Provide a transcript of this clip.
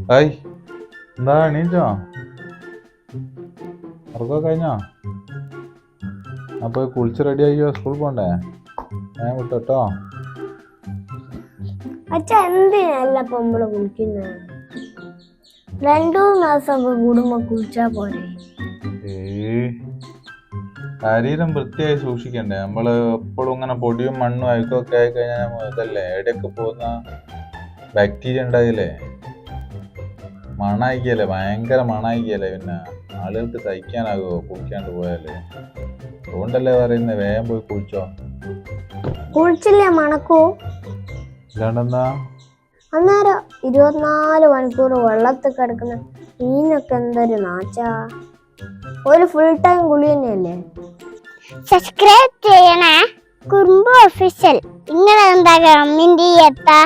Hi, എന്താ എണീറ്റോ? ഉറക്കമൊക്കെ കഴിഞ്ഞോ? അപ്പോൾ കുളിച്ച് റെഡി ആയിക്കോ, സ്കൂളിൽ പോണ്ടേ? ഞാൻ വിട്ടോ. അച്ഛാ എന്തിനല്ല ഇപ്പൊ നമ്മള് കുളിക്കുന്നത്? 2-3 മാസം കൂടുമ്പോ കുളിച്ചാ പോരെ? ശരീരം വൃത്തിയായി സൂക്ഷിക്കണ്ടേ? നമ്മള് എപ്പോഴും ഇങ്ങനെ പൊടിയും മണ്ണും അഴുക്കൊക്കെ ആയി കഴിഞ്ഞാൽ ഇതല്ലേ എവിടെയൊക്കെ പോകുന്ന ബാക്ടീരിയ ഉണ്ടായില്ലേ, മണായിക്കല്ലേ, ഭയങ്കര മണായിക്കല്ലേ. പിന്നെ ആളുകൾക്ക് സഹിക്കാനാകുമോ കുളിക്കാണ്ട് പോയാല്? അതുകൊണ്ടല്ലേ പറയുന്നത് വേഗം പോയി കുളിച്ചോ. കുളിച്ചില്ലേ മണക്കൂ? ഇല്ലാണ്ടെന്താ? അന്നേരം 24 മണിക്കൂർ വെള്ളത്തിൽ കിടക്കുന്ന മീനൊക്കെ എന്തൊരു നാച്ചാ. ഒരു ഫുൾ ടൈം കുളി തന്നെയല്ലേ. സബ്സ്ക്രൈബ് ചെയ്യണേ കുറുമ്പ് ഒഫീഷ്യൽ. നിങ്ങൾ എന്താ കമന്റ് ചെയ്യട്ടാ?